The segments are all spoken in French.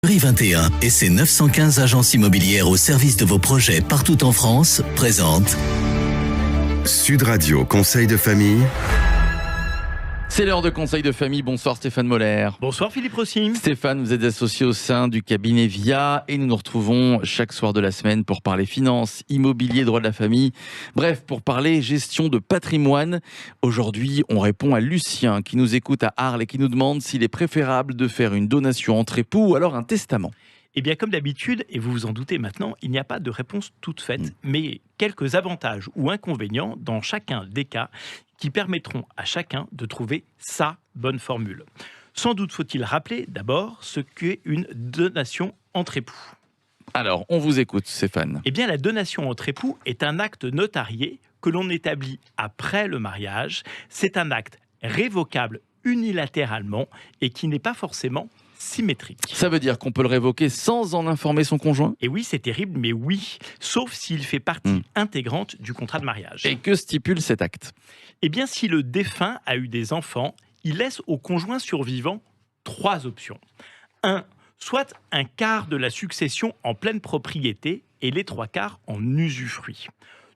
Century 21 et ses 915 agences immobilières au service de vos projets partout en France présentent Sud Radio Conseil de famille. C'est l'heure de conseil de famille. Bonsoir Stéphane Moller. Bonsoir Philippe Rossi. Stéphane, vous êtes associé au sein du cabinet VIA et nous nous retrouvons chaque soir de la semaine pour parler finances, immobilier, droit de la famille. Bref, pour parler gestion de patrimoine. Aujourd'hui, on répond à Lucien qui nous écoute à Arles et qui nous demande s'il est préférable de faire une donation entre époux ou alors un testament. Eh bien, comme d'habitude, et vous vous en doutez maintenant, il n'y a pas de réponse toute faite, mais quelques avantages ou inconvénients dans chacun des cas qui permettront à chacun de trouver sa bonne formule. Sans doute faut-il rappeler d'abord ce qu'est une donation entre époux. Alors, on vous écoute Stéphane. Eh bien, la donation entre époux est un acte notarié que l'on établit après le mariage. C'est un acte révocable unilatéralement et qui n'est pas forcément symétrique. Ça veut dire qu'on peut le révoquer sans en informer son conjoint ? Et oui, c'est terrible, mais oui, sauf s'il fait partie intégrante du contrat de mariage. Et que stipule cet acte ? Eh bien, si le défunt a eu des enfants, il laisse au conjoint survivant 3 options. 1. Soit un quart de la succession en pleine propriété et les 3 quarts en usufruit.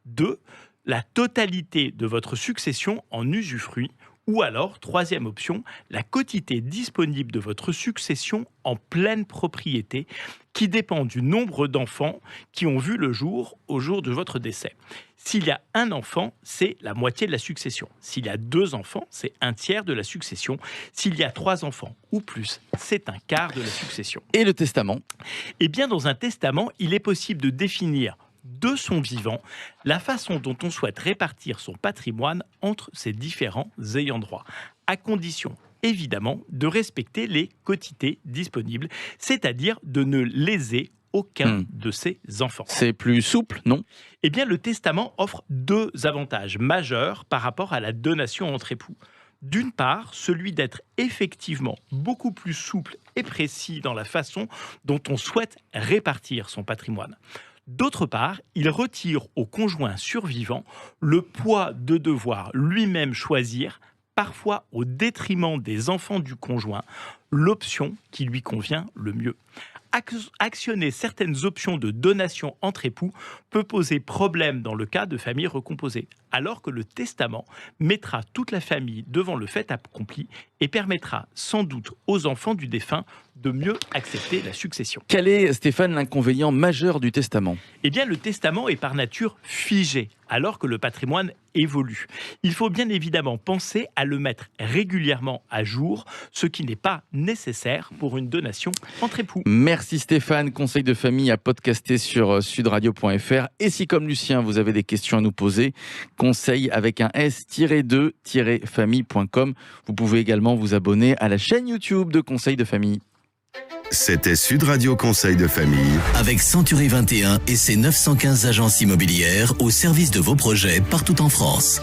2. La totalité de votre succession en usufruit. Ou alors, 3e option, la quotité disponible de votre succession en pleine propriété qui dépend du nombre d'enfants qui ont vu le jour au jour de votre décès. S'il y a un enfant, c'est la moitié de la succession. S'il y a 2 enfants, c'est 1/3 de la succession. S'il y a 3 enfants ou plus, c'est 1/4 de la succession. Et le testament ? Eh bien, dans un testament, il est possible de définir de son vivant la façon dont on souhaite répartir son patrimoine entre ses différents ayants droit, à condition évidemment de respecter les quotités disponibles, c'est-à-dire de ne léser aucun de ses enfants. C'est plus souple, non ? Eh bien, le testament offre 2 avantages majeurs par rapport à la donation entre époux. D'une part, celui d'être effectivement beaucoup plus souple et précis dans la façon dont on souhaite répartir son patrimoine. D'autre part, il retire au conjoint survivant le poids de devoir lui-même choisir, parfois au détriment des enfants du conjoint, l'option qui lui convient le mieux. Actionner certaines options de donation entre époux peut poser problème dans le cas de familles recomposées, alors que le testament mettra toute la famille devant le fait accompli et permettra sans doute aux enfants du défunt de mieux accepter la succession. Quel est, Stéphane, l'inconvénient majeur du testament ? Eh bien, le testament est par nature figé, alors que le patrimoine évolue. Il faut bien évidemment penser à le mettre régulièrement à jour, ce qui n'est pas nécessaire pour une donation entre époux. Merci Stéphane, conseil de famille à podcaster sur sudradio.fr. Et si comme Lucien, vous avez des questions à nous poser, conseil avec un s-2-famille.com. Vous pouvez également vous abonner à la chaîne YouTube de Conseil de famille. C'était Sud Radio Conseil de famille. avec Century 21 et ses 915 agences immobilières au service de vos projets partout en France.